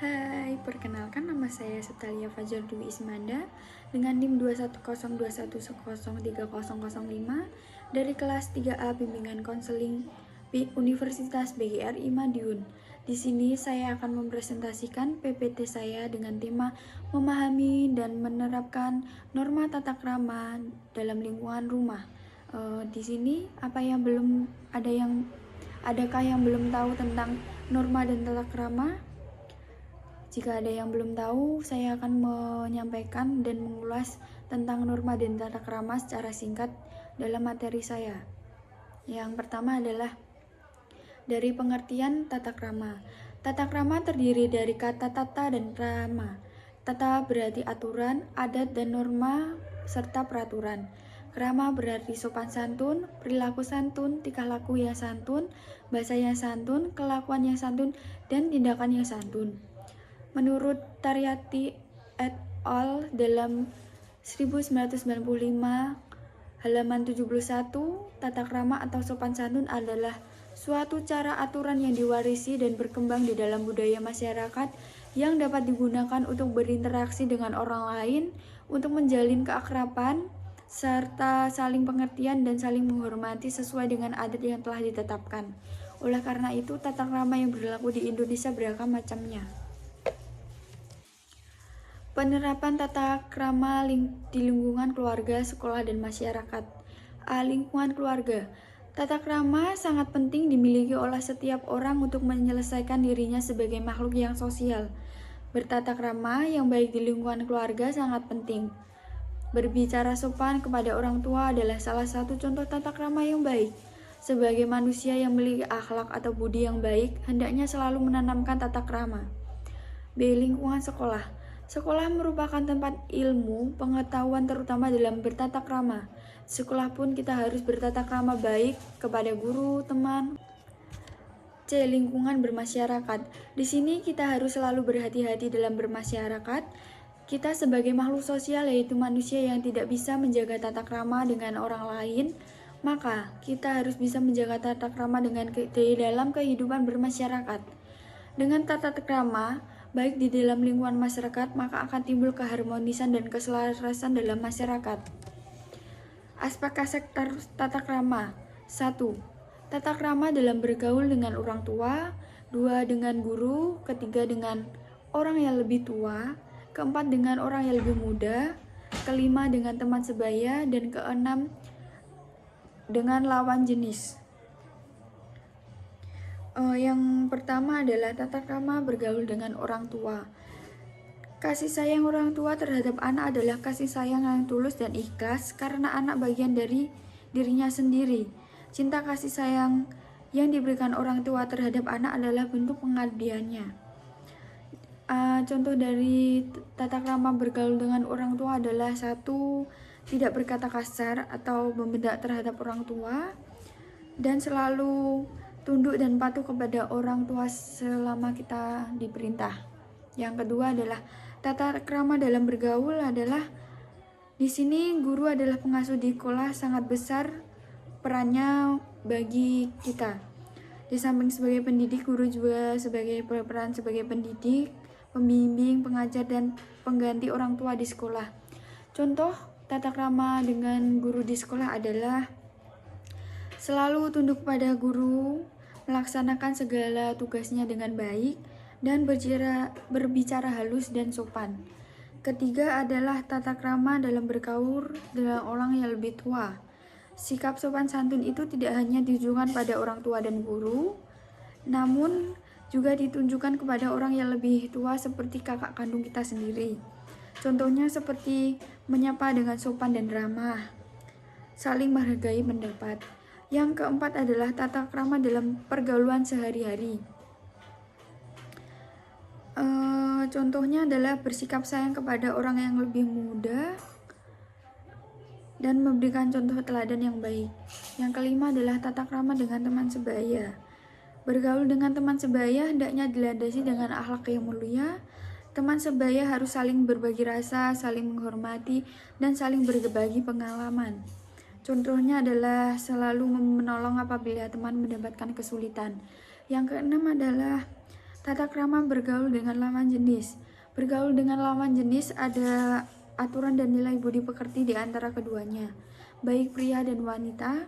Hai, perkenalkan nama saya Setalia Fajar Dwi Ismanda dengan NIM 21021103005 dari kelas 3A Bimbingan Konseling Universitas BGRI Madiun. Di sini saya akan mempresentasikan PPT saya dengan tema memahami dan menerapkan norma tata krama dalam lingkungan rumah. Di sini adakah yang belum tahu tentang norma dan tata krama? Jika ada yang belum tahu, saya akan menyampaikan dan mengulas tentang norma dan tata krama secara singkat dalam materi saya. Yang pertama adalah dari pengertian tata krama. Tata krama terdiri dari kata tata dan krama. Tata berarti aturan, adat, dan norma, serta peraturan. Krama berarti sopan santun, perilaku santun, tingkah laku yang santun, bahasa yang santun, kelakuan yang santun, dan tindakan yang santun. Menurut Taryati et al. Dalam 1995 halaman 71, tata krama atau sopan santun adalah suatu cara aturan yang diwarisi dan berkembang di dalam budaya masyarakat yang dapat digunakan untuk berinteraksi dengan orang lain, untuk menjalin keakraban, serta saling pengertian dan saling menghormati sesuai dengan adat yang telah ditetapkan. Oleh karena itu, tata krama yang berlaku di Indonesia beragam macamnya. Penerapan tata krama di lingkungan keluarga, sekolah, dan masyarakat. Lingkungan keluarga. Tata krama sangat penting dimiliki oleh setiap orang untuk menyelesaikan dirinya sebagai makhluk yang sosial. Bertata krama yang baik di lingkungan keluarga sangat penting. Berbicara sopan kepada orang tua adalah salah satu contoh tata krama yang baik. Sebagai manusia yang memiliki akhlak atau budi yang baik, hendaknya selalu menanamkan tata krama. Lingkungan sekolah. Sekolah merupakan tempat ilmu, pengetahuan terutama dalam bertata krama. Sekolah pun kita harus bertata krama baik kepada guru, teman. Lingkungan bermasyarakat. Di sini kita harus selalu berhati-hati dalam bermasyarakat. Kita sebagai makhluk sosial, yaitu manusia yang tidak bisa menjaga tata krama dengan orang lain, maka kita harus bisa menjaga tata krama di dalam kehidupan bermasyarakat. Dengan tata krama baik di dalam lingkungan masyarakat, maka akan timbul keharmonisan dan keselarasan dalam masyarakat. Aspek-aspek tata krama. 1. Tata krama dalam bergaul dengan orang tua. 2. Dengan guru. 3. Dengan orang yang lebih tua. 4. Dengan orang yang lebih muda. 5. Dengan teman sebaya. Dan 6. Dengan lawan jenis. Yang pertama adalah tata krama bergaul dengan orang tua. Kasih sayang orang tua terhadap anak adalah kasih sayang yang tulus dan ikhlas karena anak bagian dari dirinya sendiri. Cinta kasih sayang yang diberikan orang tua terhadap anak adalah bentuk pengabdiannya. Contoh dari tata krama bergaul dengan orang tua adalah 1. Tidak berkata kasar atau membentak terhadap orang tua, dan selalu tunduk dan patuh kepada orang tua selama kita diperintah. Yang kedua adalah tata krama dalam bergaul adalah di sini guru adalah pengasuh di sekolah, sangat besar perannya bagi kita. Di samping sebagai pendidik, guru juga berperan sebagai pendidik, pembimbing, pengajar, dan pengganti orang tua di sekolah. Contoh tata krama dengan guru di sekolah adalah selalu tunduk pada guru, melaksanakan segala tugasnya dengan baik, dan berbicara halus dan sopan. Ketiga adalah tata krama dalam bergaul dengan orang yang lebih tua. Sikap sopan santun itu tidak hanya ditujukan pada orang tua dan guru, namun juga ditunjukkan kepada orang yang lebih tua seperti kakak kandung kita sendiri. Contohnya seperti menyapa dengan sopan dan ramah, saling menghargai pendapat. Yang keempat adalah tata krama dalam pergaulan sehari-hari. Contohnya adalah bersikap sayang kepada orang yang lebih muda dan memberikan contoh teladan yang baik. Yang kelima adalah tata krama dengan teman sebaya. Bergaul dengan teman sebaya hendaknya dilandasi dengan akhlak yang mulia. Teman sebaya harus saling berbagi rasa, saling menghormati, dan saling berbagi pengalaman. Contohnya adalah selalu menolong apabila teman mendapatkan kesulitan. Yang keenam adalah Tata krama bergaul dengan lawan jenis. Bergaul dengan lawan jenis ada aturan dan nilai budi pekerti di antara keduanya. Baik pria dan wanita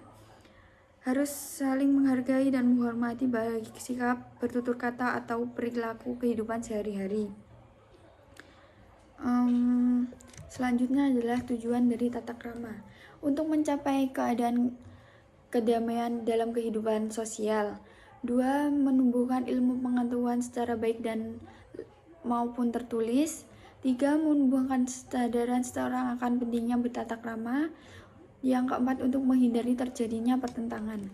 harus saling menghargai dan menghormati baik sikap, bertutur kata, atau perilaku kehidupan sehari-hari. Selanjutnya adalah tujuan dari tata krama. Untuk mencapai kedamaian dalam kehidupan sosial. 2. Menumbuhkan ilmu pengetahuan secara baik dan maupun tertulis. 3. Menumbuhkan kesadaran seseorang akan pentingnya bertata krama. Yang keempat, untuk menghindari terjadinya pertentangan.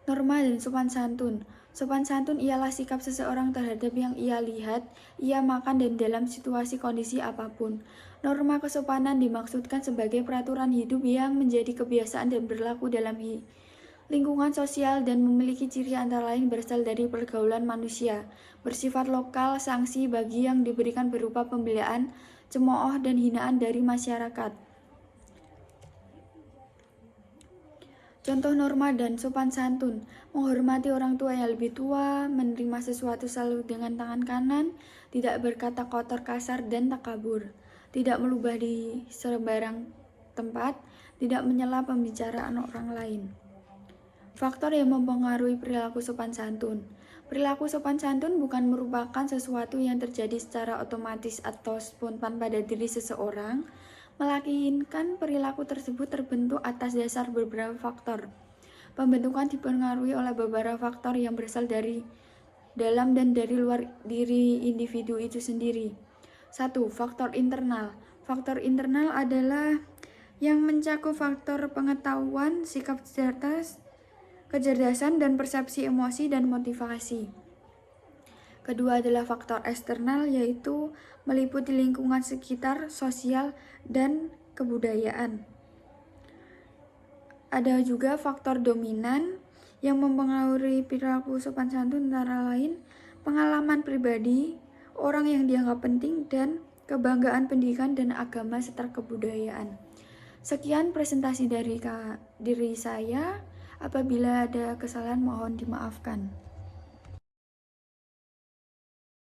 Norma dan sopan santun. Sopan santun ialah sikap seseorang terhadap yang ia lihat, ia makan, dan dalam situasi kondisi apapun. Norma kesopanan dimaksudkan sebagai peraturan hidup yang menjadi kebiasaan dan berlaku dalam lingkungan sosial dan memiliki ciri antara lain berasal dari pergaulan manusia, bersifat lokal, sanksi bagi yang diberikan berupa pembelaan, cemooh, dan hinaan dari masyarakat. Contoh norma dan sopan santun: menghormati orang tua yang lebih tua, menerima sesuatu selalu dengan tangan kanan, tidak berkata kotor, kasar, dan takabur, tidak melubah di sembarang tempat, tidak menyela pembicaraan orang lain. Faktor yang mempengaruhi perilaku sopan santun. Perilaku sopan santun bukan merupakan sesuatu yang terjadi secara otomatis atau spontan pada diri seseorang, melainkan perilaku tersebut terbentuk atas dasar beberapa faktor. Pembentukan dipengaruhi oleh beberapa faktor yang berasal dari dalam dan dari luar diri individu itu sendiri. 1. Faktor internal. Faktor internal adalah yang mencakup faktor pengetahuan, sikap cerdas, kecerdasan, dan persepsi emosi dan motivasi. Kedua adalah faktor eksternal, yaitu meliputi lingkungan sekitar, sosial, dan kebudayaan. Ada juga faktor dominan yang mempengaruhi perilaku sopan santun, antara lain pengalaman pribadi, orang yang dianggap penting, dan kebanggaan pendidikan dan agama serta kebudayaan. Sekian presentasi dari diri saya. Apabila ada kesalahan mohon dimaafkan.